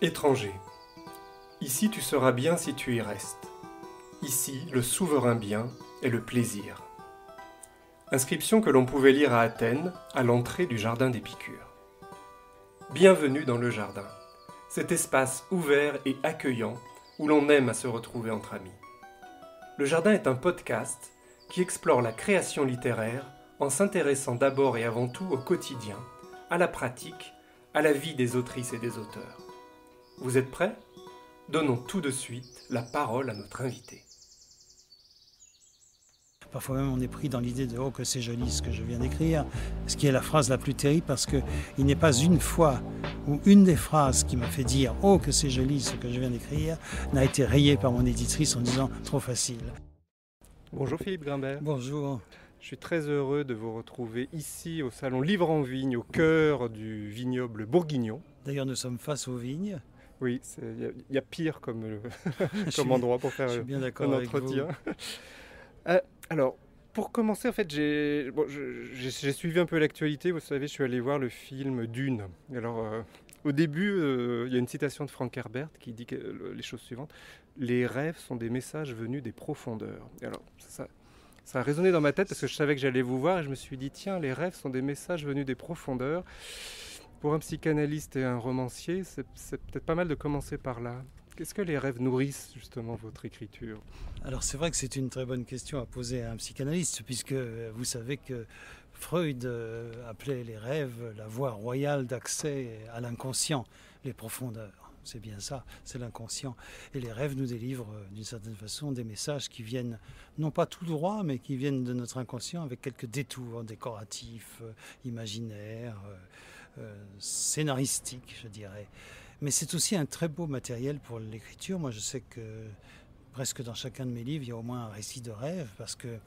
Étranger. Ici tu seras bien si tu y restes. Ici, le souverain bien est le plaisir. Inscription que l'on pouvait lire à Athènes, à l'entrée du jardin d'Épicure. Bienvenue dans le jardin, cet espace ouvert et accueillant où l'on aime à se retrouver entre amis. Le jardin est un podcast qui explore la création littéraire en s'intéressant d'abord et avant tout au quotidien, à la pratique, à la vie des autrices et des auteurs. Vous êtes prêts ? Donnons tout de suite la parole à notre invité. Parfois même on est pris dans l'idée de « oh que c'est joli ce que je viens d'écrire », ce qui est la phrase la plus terrible parce qu'il n'est pas une fois ou une des phrases qui m'a fait dire « oh que c'est joli ce que je viens d'écrire » n'a été rayée par mon éditrice en disant « trop facile ». Bonjour Philippe Grimbert. Bonjour. Je suis très heureux de vous retrouver ici au salon Livre en Vigne, au cœur du vignoble bourguignon. D'ailleurs nous sommes face aux vignes. Oui, il y a pire comme endroit pour faire un entretien. Alors, pour commencer, en fait, j'ai suivi un peu l'actualité. Vous savez, je suis allé voir le film Dune. Alors, au début, il y a une citation de Frank Herbert qui dit les choses suivantes. « Les rêves sont des messages venus des profondeurs. » Alors, ça a résonné dans ma tête parce que je savais que j'allais vous voir et je me suis dit, tiens, les rêves sont des messages venus des profondeurs. Pour un psychanalyste et un romancier, c'est peut-être pas mal de commencer par là. Qu'est-ce que les rêves nourrissent justement votre écriture ? Alors c'est vrai que c'est une très bonne question à poser à un psychanalyste, puisque vous savez que Freud appelait les rêves la voie royale d'accès à l'inconscient, les profondeurs. C'est bien ça, c'est l'inconscient. Et les rêves nous délivrent d'une certaine façon des messages qui viennent, non pas tout droit, mais qui viennent de notre inconscient avec quelques détours décoratifs, imaginaires, scénaristiques, je dirais. Mais c'est aussi un très beau matériel pour l'écriture. Moi, je sais que presque dans chacun de mes livres, il y a au moins un récit de rêve, parce que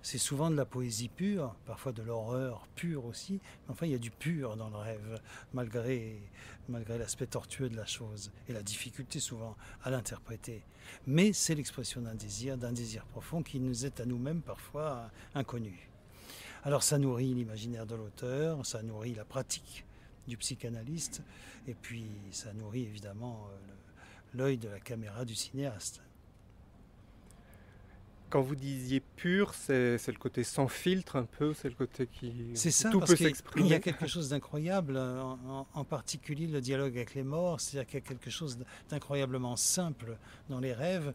c'est souvent de la poésie pure, parfois de l'horreur pure aussi, mais enfin, il y a du pur dans le rêve, malgré l'aspect tortueux de la chose, et la difficulté souvent à l'interpréter. Mais c'est l'expression d'un désir profond qui nous est à nous-mêmes parfois inconnu. Alors ça nourrit l'imaginaire de l'auteur, ça nourrit la pratique du psychanalyste, et puis ça nourrit évidemment l'œil de la caméra du cinéaste. Quand vous disiez pur, c'est le côté sans filtre un peu, c'est le côté qui c'est ça, tout parce peut s'exprimer. Il y a quelque chose d'incroyable, en particulier le dialogue avec les morts, c'est-à-dire qu'il y a quelque chose d'incroyablement simple dans les rêves,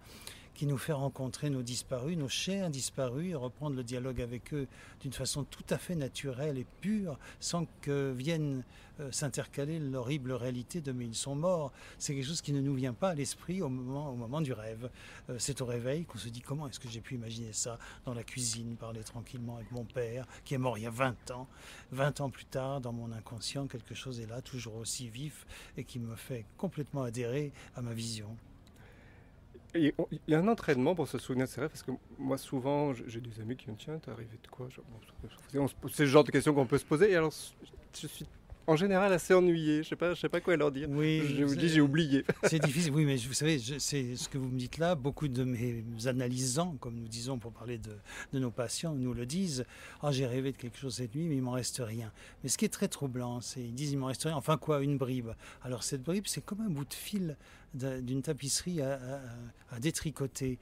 qui nous fait rencontrer nos disparus, nos chers disparus, et reprendre le dialogue avec eux d'une façon tout à fait naturelle et pure, sans que vienne s'intercaler l'horrible réalité de « mais ils sont morts ». C'est quelque chose qui ne nous vient pas à l'esprit au moment du rêve. C'est au réveil qu'on se dit « comment est-ce que j'ai pu imaginer ça dans la cuisine, parler tranquillement avec mon père, qui est mort il y a 20 ans ». 20 ans plus tard, dans mon inconscient, quelque chose est là, toujours aussi vif, et qui me fait complètement adhérer à ma vision. Il y a un entraînement pour se souvenir de ses rêves, parce que moi souvent j'ai des amis qui me disent tiens, t'es arrivé de quoi ? C'est le genre de questions qu'on peut se poser, et alors je suis en général assez ennuyé, je sais pas quoi leur dire. Oui, je vous dis j'ai oublié. C'est difficile, oui, mais vous savez, c'est ce que vous me dites là, beaucoup de mes analysants, comme nous disons pour parler de nos patients, nous le disent, oh, j'ai rêvé de quelque chose cette nuit, mais il m'en reste rien. Mais ce qui est très troublant, c'est ils disent il m'en reste rien, enfin quoi, une bribe. Alors cette bribe, c'est comme un bout de fil d'une tapisserie à détricoter.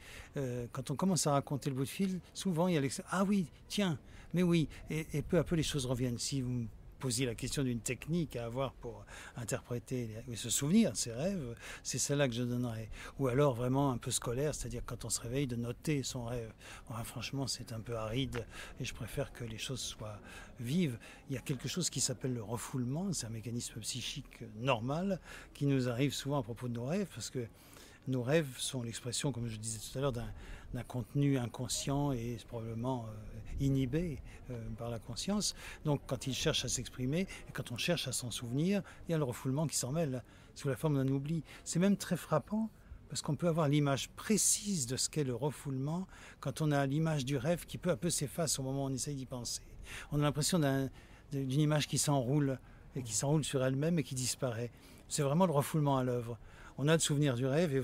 Quand on commence à raconter le bout de fil, souvent il y a ah oui, tiens, mais oui, et peu à peu les choses reviennent. Si vous posiez la question d'une technique à avoir pour interpréter et se souvenir de ses rêves, c'est celle-là que je donnerais. Ou alors vraiment un peu scolaire, c'est-à-dire quand on se réveille de noter son rêve. Enfin, franchement, c'est un peu aride et je préfère que les choses soient vives. Il y a quelque chose qui s'appelle le refoulement, c'est un mécanisme psychique normal qui nous arrive souvent à propos de nos rêves, parce que nos rêves sont l'expression, comme je disais tout à l'heure, d'un contenu inconscient et probablement inhibé par la conscience. Donc quand il cherche à s'exprimer et quand on cherche à s'en souvenir, il y a le refoulement qui s'en mêle sous la forme d'un oubli. C'est même très frappant parce qu'on peut avoir l'image précise de ce qu'est le refoulement quand on a l'image du rêve qui peu à peu s'efface au moment où on essaye d'y penser. On a l'impression d'une image qui s'enroule et qui s'enroule sur elle-même et qui disparaît. C'est vraiment le refoulement à l'œuvre. On a le souvenir du rêve et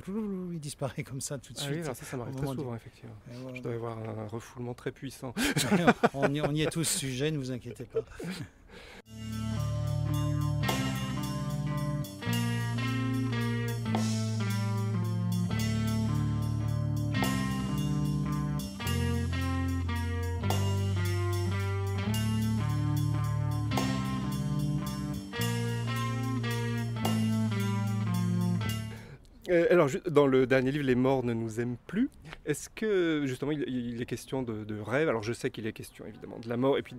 il disparaît comme ça tout de suite. Oui, alors ça m'arrive très souvent, effectivement. Voilà. Je dois avoir un refoulement très puissant. on y est tous sujets, ne vous inquiétez pas. Alors, dans le dernier livre, Les morts ne nous aiment plus, est-ce que justement il est question de rêve? Alors, je sais qu'il est question évidemment de la mort et puis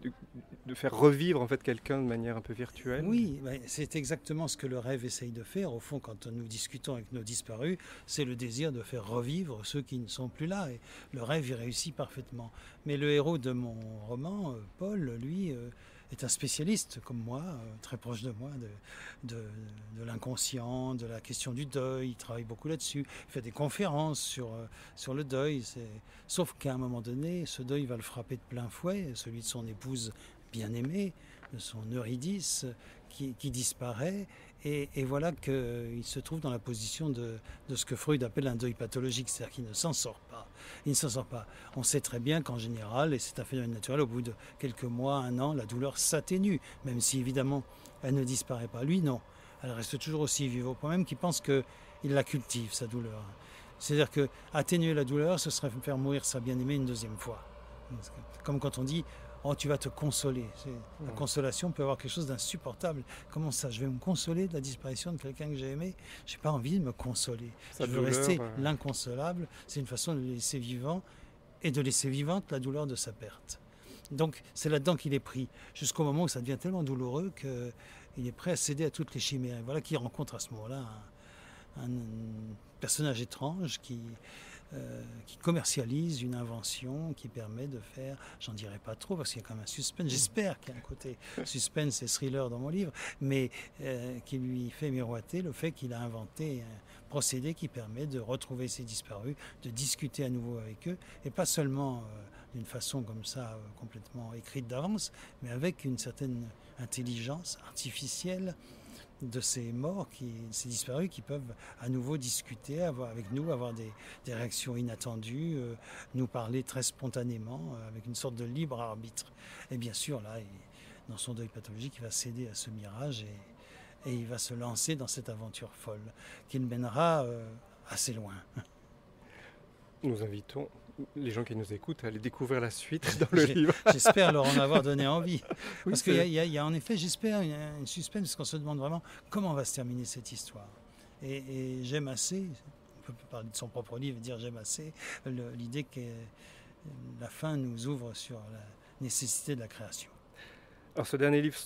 de faire revivre en fait quelqu'un de manière un peu virtuelle. Oui, c'est exactement ce que le rêve essaye de faire. Au fond, quand nous discutons avec nos disparus, c'est le désir de faire revivre ceux qui ne sont plus là. Et le rêve y réussit parfaitement. Mais le héros de mon roman, Paul, lui, est un spécialiste comme moi, très proche de moi, de l'inconscient, de la question du deuil. Il travaille beaucoup là-dessus. Il fait des conférences sur le deuil. Sauf qu'à un moment donné, ce deuil va le frapper de plein fouet, celui de son épouse bien-aimée, de son Eurydice qui disparaît. Et voilà qu'il se trouve dans la position de ce que Freud appelle un deuil pathologique, c'est-à-dire qu'il ne s'en sort pas. Il ne s'en sort pas. On sait très bien qu'en général, et c'est un phénomène naturel, au bout de quelques mois, un an, la douleur s'atténue, même si évidemment elle ne disparaît pas. Lui, non. Elle reste toujours aussi vive, au point même qu'il pense qu'il la cultive, sa douleur. C'est-à-dire que atténuer la douleur, ce serait faire mourir sa bien-aimée une deuxième fois. Comme quand on dit « Oh, tu vas te consoler ». La consolation peut avoir quelque chose d'insupportable. Comment ça? Je vais me consoler de la disparition de quelqu'un que j'ai aimé? Je n'ai pas envie de me consoler. Je veux rester l'inconsolable. C'est une façon de le laisser vivant et de laisser vivante la douleur de sa perte. Donc c'est là-dedans qu'il est pris, jusqu'au moment où ça devient tellement douloureux qu'il est prêt à céder à toutes les chimères. Et voilà qu'il rencontre à ce moment-là un personnage étrange qui commercialise une invention qui permet de faire, j'en dirai pas trop parce qu'il y a quand même un suspense, j'espère qu'il y a un côté suspense et thriller dans mon livre, mais qui lui fait miroiter le fait qu'il a inventé un procédé qui permet de retrouver ses disparus, de discuter à nouveau avec eux, et pas seulement d'une façon comme ça complètement écrite d'avance, mais avec une certaine intelligence artificielle de ces morts, ces disparus qui peuvent à nouveau discuter avec nous, avoir des réactions inattendues, nous parler très spontanément, avec une sorte de libre arbitre. Et bien sûr, là, dans son deuil pathologique, il va céder à ce mirage et il va se lancer dans cette aventure folle qui le mènera assez loin. Nous invitons les gens qui nous écoutent à aller découvrir la suite dans le livre. J'espère leur en avoir donné envie. Oui, parce qu'il y a en effet, j'espère, une suspense, parce qu'on se demande vraiment comment va se terminer cette histoire. Et j'aime assez, on peut parler de son propre livre et dire j'aime assez, l'idée que la fin nous ouvre sur la nécessité de la création. Alors ce dernier livre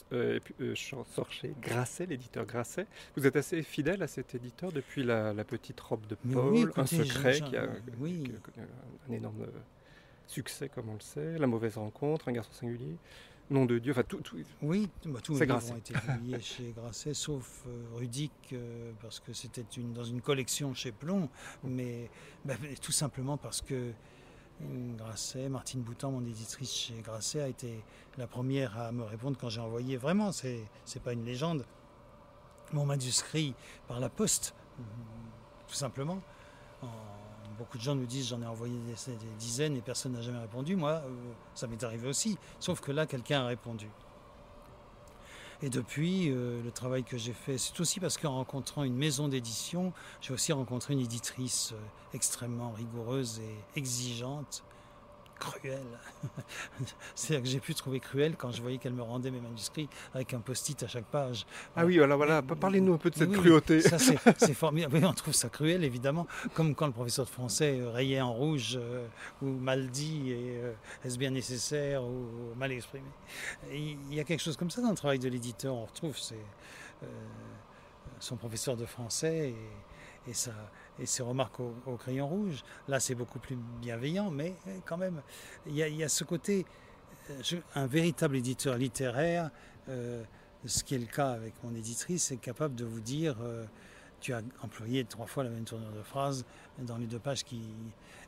sort chez Grasset, l'éditeur Grasset. Vous êtes assez fidèle à cet éditeur depuis la petite robe de Paul, oui, écoutez, Un secret qui a un énorme succès comme on le sait, La mauvaise rencontre, Un garçon singulier, Nom de Dieu, enfin tout. Oui, tous mes livres ont été publiés chez Grasset, sauf Rudique, parce que c'était dans une collection chez Plon, mais tout simplement parce que Grasset, Martine Boutan, mon éditrice chez Grasset, a été la première à me répondre quand j'ai envoyé, vraiment, c'est pas une légende, mon manuscrit par la poste, tout simplement. Beaucoup de gens nous disent j'en ai envoyé des dizaines et personne n'a jamais répondu. Moi, ça m'est arrivé aussi, sauf que là, quelqu'un a répondu. Et depuis, le travail que j'ai fait, c'est aussi parce qu'en rencontrant une maison d'édition, j'ai aussi rencontré une éditrice extrêmement rigoureuse et exigeante, cruelle. C'est-à-dire que j'ai pu trouver cruelle quand je voyais qu'elle me rendait mes manuscrits avec un post-it à chaque page. Ah oui, voilà. Parlez-nous un peu de cette cruauté. Ça, c'est formidable. Oui, on trouve ça cruel, évidemment, comme quand le professeur de français rayait en rouge ou mal dit, et est-ce bien nécessaire ou mal exprimé. Et il y a quelque chose comme ça dans le travail de l'éditeur. On retrouve son professeur de français et ses remarques au crayon rouge. Là, c'est beaucoup plus bienveillant, mais quand même, il y a ce côté, un véritable éditeur littéraire, ce qui est le cas avec mon éditrice, est capable de vous dire, tu as employé 3 fois la même tournure de phrase dans les 2 pages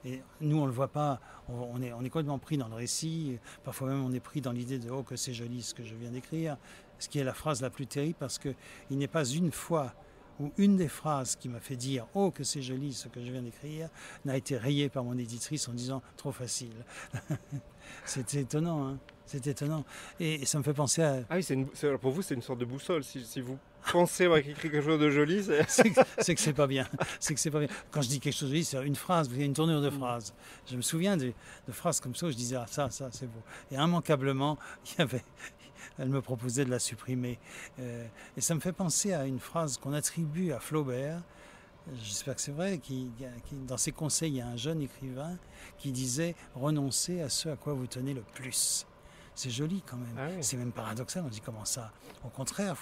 et nous, on ne le voit pas, on est complètement pris dans le récit, parfois même on est pris dans l'idée de « oh, que c'est joli ce que je viens d'écrire », ce qui est la phrase la plus terrible parce qu'il n'est pas une fois où une des phrases qui m'a fait dire « oh, que c'est joli ce que je viens d'écrire » n'a été rayée par mon éditrice en disant « trop facile ». C'est étonnant, hein. C'est étonnant. Et ça me fait penser à... Ah oui, pour vous, c'est une sorte de boussole. Si vous pensez avoir écrit quelque chose de joli, c'est que c'est pas bien. C'est que c'est pas bien. Quand je dis quelque chose de joli, c'est une phrase, il y a une tournure de phrase. Je me souviens de phrases comme ça où je disais « ah, ça, c'est beau ». Et immanquablement, elle me proposait de la supprimer. Et ça me fait penser à une phrase qu'on attribue à Flaubert, j'espère que c'est vrai, dans ses conseils, il y a un jeune écrivain qui disait « Renoncez à ce à quoi vous tenez le plus ». C'est joli quand même, Ah oui. c'est même paradoxal, on dit comment ça. Au contraire,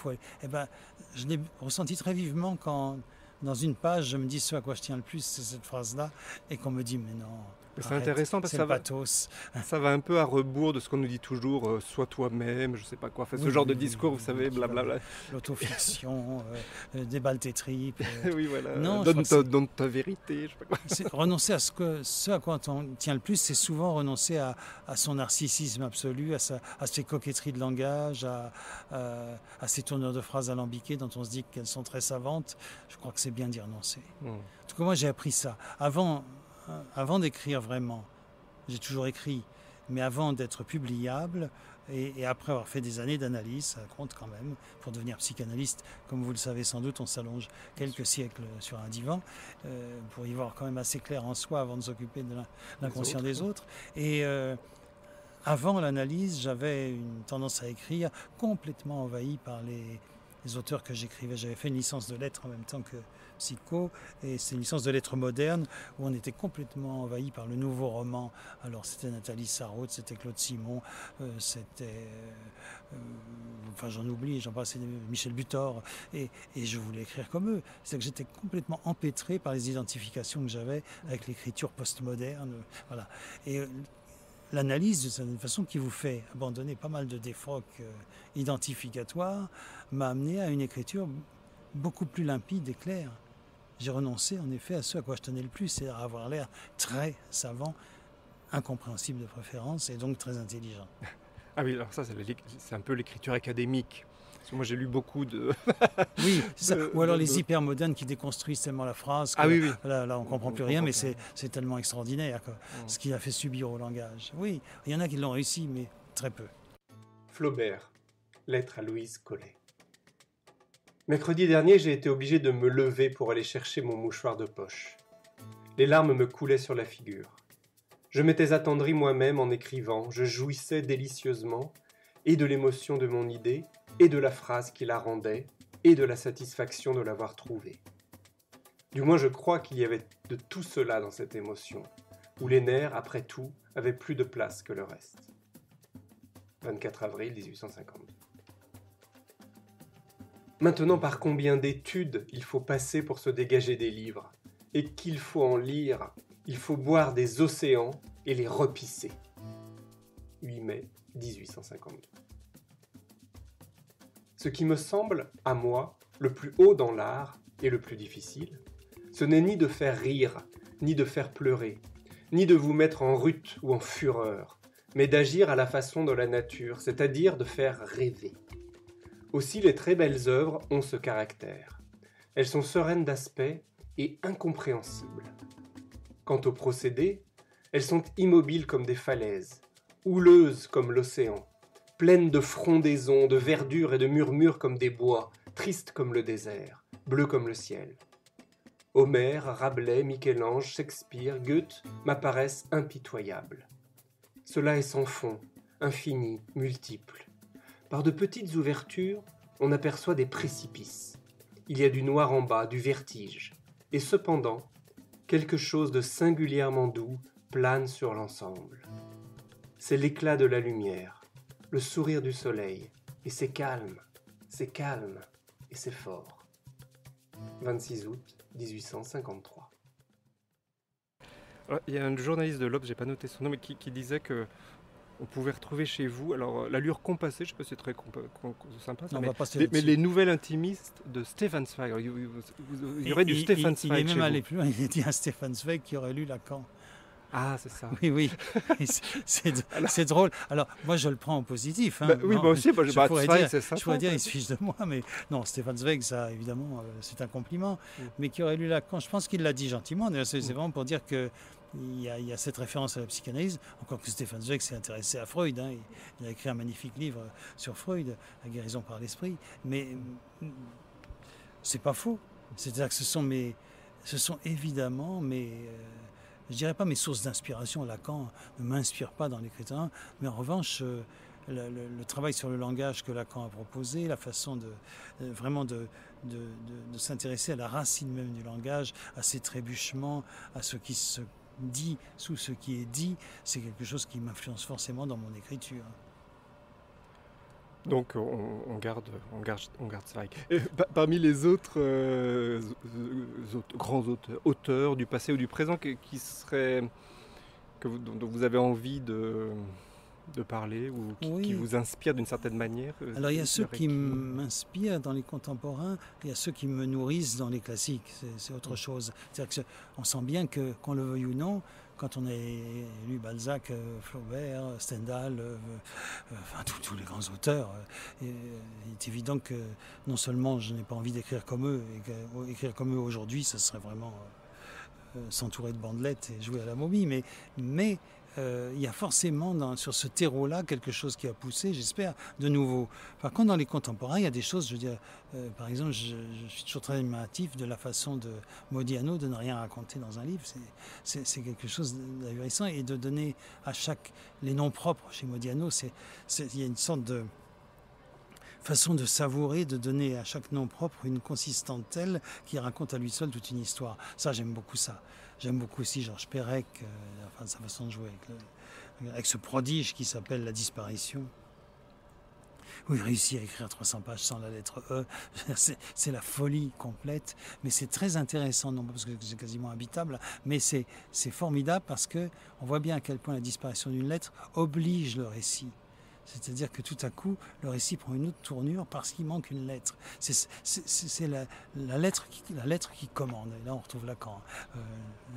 je l'ai ressenti très vivement quand dans une page je me dis ce à quoi je tiens le plus, c'est cette phrase-là, et qu'on me dit mais non, Mais c'est arrête, intéressant parce c'est que le pathos. ça va un peu à rebours de ce qu'on nous dit toujours, sois toi-même, je sais pas quoi, ce genre de discours, vous savez, blablabla. L'autofiction, déballe tes tripes. Oui, voilà, Non, donne ta vérité, je sais pas quoi. Renoncer à ce à quoi on tient le plus, c'est souvent renoncer à son narcissisme absolu, à ses coquetteries de langage, à ces tournures de phrases alambiquées dont on se dit qu'elles sont très savantes. Je crois que c'est bien d'y renoncer. En tout cas, moi, j'ai appris ça. Avant d'écrire vraiment, j'ai toujours écrit, mais avant d'être publiable, et après avoir fait des années d'analyse, ça compte quand même, pour devenir psychanalyste, comme vous le savez sans doute, on s'allonge quelques siècles sur un divan, pour y voir quand même assez clair en soi avant de s'occuper de l'inconscient des autres. Et avant l'analyse, j'avais une tendance à écrire complètement envahi par les auteurs que j'écrivais. J'avais fait une licence de lettres en même temps que psycho, et c'est une licence de lettres modernes où on était complètement envahi par le nouveau roman. Alors c'était Nathalie Sarraute, c'était Claude Simon, j'en oublie, j'en passe, Michel Butor, et je voulais écrire comme eux. C'est que j'étais complètement empêtré par les identifications que j'avais avec l'écriture postmoderne. Voilà. Et l'analyse, de certaine façon, qui vous fait abandonner pas mal de défroques identificatoires, m'a amené à une écriture beaucoup plus limpide et claire. J'ai renoncé en effet à ce à quoi je tenais le plus, c'est-à-dire à avoir l'air très savant, incompréhensible de préférence et donc très intelligent. Ah oui, alors ça c'est un peu l'écriture académique. Parce que moi j'ai lu beaucoup de... Oui, c'est ça. Ou alors les hypermodernes qui déconstruisent tellement la phrase que oui. Là on ne comprend plus rien, mais c'est tellement extraordinaire ce qu'il a fait subir au langage. Oui, il y en a qui l'ont réussi, mais très peu. Flaubert, lettre à Louise Collet. Mercredi dernier, j'ai été obligé de me lever pour aller chercher mon mouchoir de poche. Les larmes me coulaient sur la figure. Je m'étais attendri moi-même en écrivant, je jouissais délicieusement, et de l'émotion de mon idée, et de la phrase qui la rendait, et de la satisfaction de l'avoir trouvée. Du moins je crois qu'il y avait de tout cela dans cette émotion, où les nerfs, après tout, avaient plus de place que le reste. 24 avril 1852. Maintenant, par combien d'études il faut passer pour se dégager des livres, et qu'il faut en lire, il faut boire des océans et les repisser. 8 mai 1852. Ce qui me semble, à moi, le plus haut dans l'art et le plus difficile, ce n'est ni de faire rire, ni de faire pleurer, ni de vous mettre en rut ou en fureur, mais d'agir à la façon de la nature, c'est-à-dire de faire rêver. Aussi les très belles œuvres ont ce caractère. Elles sont sereines d'aspect et incompréhensibles. Quant aux procédés, elles sont immobiles comme des falaises, houleuses comme l'océan, pleines de frondaisons, de verdure et de murmures comme des bois, tristes comme le désert, bleus comme le ciel. Homère, Rabelais, Michel-Ange, Shakespeare, Goethe m'apparaissent impitoyables. Cela est sans fond, infini, multiple. Par de petites ouvertures, on aperçoit des précipices. Il y a du noir en bas, du vertige. Et cependant, quelque chose de singulièrement doux plane sur l'ensemble. C'est l'éclat de la lumière, le sourire du soleil, et c'est calme, et c'est fort. 26 août 1853. Alors, il y a un journaliste de l'Obs, j'ai pas noté son nom, mais qui disait que on pouvait retrouver chez vous, alors l'allure compassée, je ne sais pas si c'est très sympa, ça, mais les nouvelles intimistes de Stefan Zweig. Il y aurait du Stefan Zweig. Il est même allé plus loin, il a dit à Stefan Zweig qui aurait lu Lacan. Ah, c'est ça. Oui, c'est drôle. Alors, moi, je le prends en positif. Hein. Oui, moi aussi, je pourrais dire, il se fiche de moi, mais non, Stefan Zweig, ça, évidemment, c'est un compliment. Mais qui aurait lu Lacan, je pense qu'il l'a dit gentiment. C'est vraiment pour dire que il y a cette référence à la psychanalyse, encore que Stefan Zweig s'est intéressé à Freud. Hein, il a écrit un magnifique livre sur Freud, La guérison par l'esprit. Mais c'est pas faux. C'est-à-dire que ce sont évidemment je dirais pas mes sources d'inspiration. Lacan ne m'inspire pas dans l'écriture, mais en revanche, le travail sur le langage que Lacan a proposé, la façon vraiment de de s'intéresser à la racine même du langage, à ses trébuchements, à ce qui se dit sous ce qui est dit. C'est quelque chose qui m'influence forcément dans mon écriture. Donc on garde ça. Et parmi les autres, grands auteurs du passé ou du présent qui seraient, dont vous avez envie de parler ou qui vous inspirent d'une certaine manière. Alors il y a ceux qui m'inspirent dans les contemporains, il y a ceux qui me nourrissent dans les classiques, c'est autre chose. C'est-à-dire qu'on sent bien que, qu'on le veuille ou non, quand on a lu Balzac, Flaubert, Stendhal, enfin tous les grands auteurs, il est évident que non seulement je n'ai pas envie d'écrire comme eux, et qu'écrire comme eux aujourd'hui, ça serait vraiment s'entourer de bandelettes et jouer à la momie, mais il y a forcément sur ce terreau-là quelque chose qui a poussé, j'espère, de nouveau. Par contre, dans les contemporains, il y a des choses, je veux dire, par exemple, je suis toujours très admiratif de la façon de Modiano de ne rien raconter dans un livre. C'est quelque chose d'ahurissant, et de donner à chaque... Les noms propres chez Modiano, il y a une sorte de façon de savourer, de donner à chaque nom propre une consistance telle qui raconte à lui seul toute une histoire. Ça, j'aime beaucoup ça. J'aime beaucoup aussi Georges Perec, enfin, sa façon de jouer avec ce prodige qui s'appelle La Disparition, où il réussit à écrire 300 pages sans la lettre E. C'est la folie complète, mais c'est très intéressant, non pas parce que c'est quasiment habitable, mais c'est formidable parce qu'on voit bien à quel point la disparition d'une lettre oblige le récit. C'est-à-dire que tout à coup, le récit prend une autre tournure parce qu'il manque une lettre. C'est la lettre qui commande. Et là, on retrouve Lacan,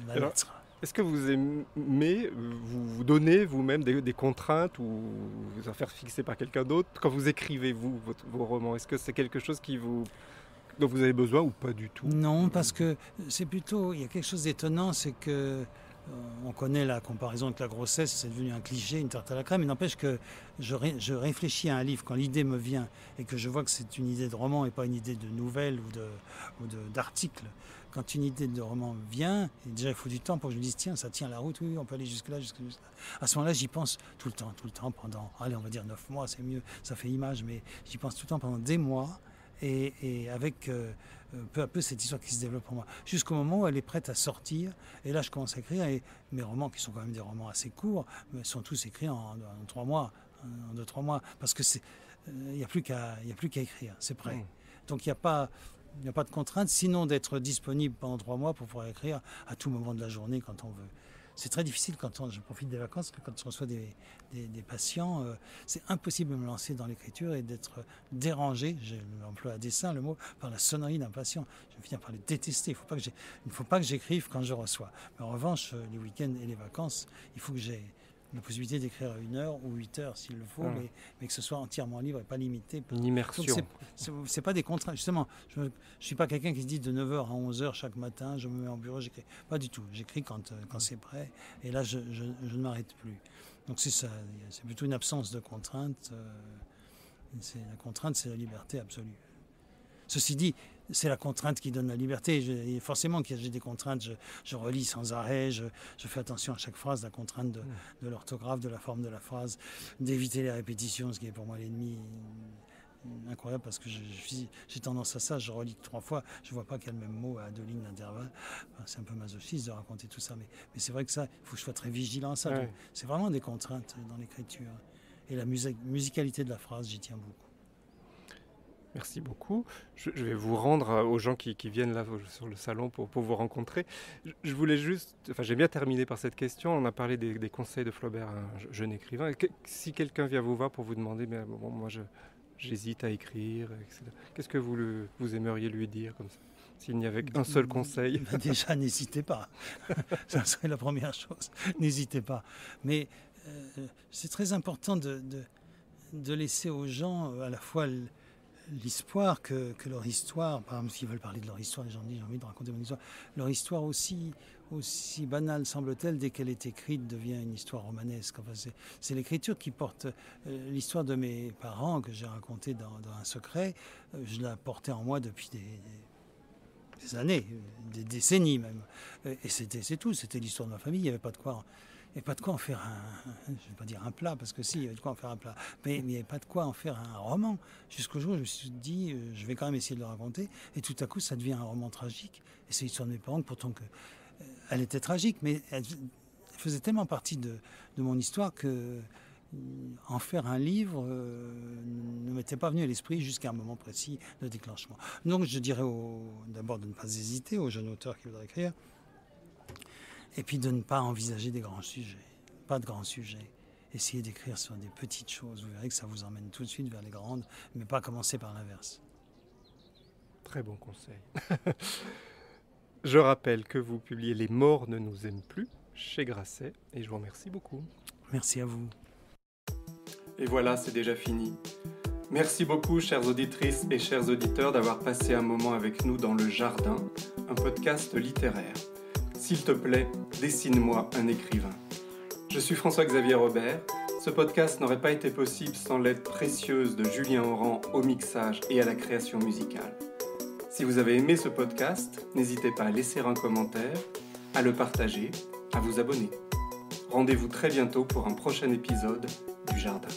la lettre. Est-ce que vous aimez vous donner vous-même des contraintes ou vous en faire fixer par quelqu'un d'autre quand vous écrivez, vos romans? Est-ce que c'est quelque chose dont vous avez besoin ou pas du tout? Non, parce que c'est plutôt... Il y a quelque chose d'étonnant, c'est que on connaît la comparaison avec la grossesse, c'est devenu un cliché, une tarte à la crème, mais n'empêche que je réfléchis à un livre quand l'idée me vient et que je vois que c'est une idée de roman et pas une idée de nouvelle ou d'article. Quand une idée de roman vient, et déjà il faut du temps pour que je me dise tiens, ça tient la route, oui, on peut aller jusque-là, jusque-là. À ce moment-là, j'y pense tout le temps, pendant, allez, on va dire 9 mois, c'est mieux, ça fait image, mais j'y pense tout le temps pendant des mois. Et avec peu à peu cette histoire qui se développe pour moi, jusqu'au moment où elle est prête à sortir. Et là, je commence à écrire, et mes romans, qui sont quand même des romans assez courts, sont tous écrits en 3 mois, en 2-3 mois, parce que il n'y a plus qu'à écrire, c'est prêt. Donc il n'y a pas de contrainte, sinon d'être disponible pendant 3 mois pour pouvoir écrire à tout moment de la journée quand on veut. C'est très difficile quand je profite des vacances, quand je reçois des patients, c'est impossible de me lancer dans l'écriture et d'être dérangé, j'emploie à dessein le mot, par la sonnerie d'un patient. Je vais finir par les détester. Il ne faut pas que j'écrive quand je reçois. Mais en revanche, les week-ends et les vacances, il faut que j'ai la possibilité d'écrire à 1 heure ou 8 heures s'il le faut, mais que ce soit entièrement libre et pas limité. Une immersion. C'est pas des contraintes. Justement, je ne suis pas quelqu'un qui se dit de 9h à 11h chaque matin, je me mets en bureau, j'écris. Pas du tout. J'écris quand c'est prêt. Et là, je ne m'arrête plus. Donc c'est ça. C'est plutôt une absence de contraintes. La contrainte, c'est la liberté absolue. Ceci dit, c'est la contrainte qui donne la liberté. Forcément qu'il y a des contraintes, je relis sans arrêt, je fais attention à chaque phrase, la contrainte de l'orthographe, de la forme de la phrase, d'éviter les répétitions, ce qui est pour moi l'ennemi incroyable, parce que j'ai tendance à ça, je relis 3 fois, je ne vois pas quel même mot à 2 lignes d'intervalle. Enfin, c'est un peu masochiste de raconter tout ça, mais c'est vrai que ça, il faut que je sois très vigilant à ça. Ouais. C'est vraiment des contraintes dans l'écriture. Et la musicalité de la phrase, j'y tiens beaucoup. Merci beaucoup. Je vais vous rendre aux gens qui viennent là sur le salon pour vous rencontrer. Je voulais juste... Enfin, j'ai bien terminé par cette question. On a parlé des conseils de Flaubert, un jeune écrivain. Si quelqu'un vient vous voir pour vous demander, mais bon, moi j'hésite à écrire, etc. Qu'est-ce que vous aimeriez lui dire comme ça, s'il n'y avait qu'un seul conseil? Déjà, n'hésitez pas. Ça serait la première chose. N'hésitez pas. Mais c'est très important de laisser aux gens à la fois l'espoir que leur histoire, par exemple, s'ils veulent parler de leur histoire, les gens disent j'ai envie de raconter mon histoire, leur histoire aussi banale semble-t-elle, dès qu'elle est écrite, devient une histoire romanesque. Enfin, c'est l'écriture qui porte l'histoire de mes parents que j'ai racontée dans Un secret. Je la portais en moi depuis des années, des décennies même. Et c'est tout, c'était l'histoire de ma famille, il n'y avait pas de quoi Et pas de quoi en faire je ne vais pas dire un plat, parce que si, il y avait de quoi en faire un plat, mais il n'y avait pas de quoi en faire un roman. Jusqu'au jour où je me suis dit, je vais quand même essayer de le raconter, et tout à coup, ça devient un roman tragique. Et c'est l'histoire de mes parents, pourtant que elle était tragique, mais elle faisait tellement partie de mon histoire que en faire un livre ne m'était pas venu à l'esprit jusqu'à un moment précis de déclenchement. Donc je dirais d'abord de ne pas hésiter aux jeunes auteurs qui voudraient écrire, et puis de ne pas envisager des grands sujets, pas de grands sujets. Essayez d'écrire sur des petites choses, vous verrez que ça vous emmène tout de suite vers les grandes, mais pas commencer par l'inverse. Très bon conseil. Je rappelle que vous publiez Les morts ne nous aiment plus chez Grasset, et je vous remercie beaucoup. Merci à vous. Et voilà, c'est déjà fini. Merci beaucoup, chères auditrices et chers auditeurs, d'avoir passé un moment avec nous dans Le Jardin, un podcast littéraire. S'il te plaît, dessine-moi un écrivain. Je suis François-Xavier Robert. Ce podcast n'aurait pas été possible sans l'aide précieuse de Julien Oran au mixage et à la création musicale. Si vous avez aimé ce podcast, n'hésitez pas à laisser un commentaire, à le partager, à vous abonner. Rendez-vous très bientôt pour un prochain épisode du Jardin.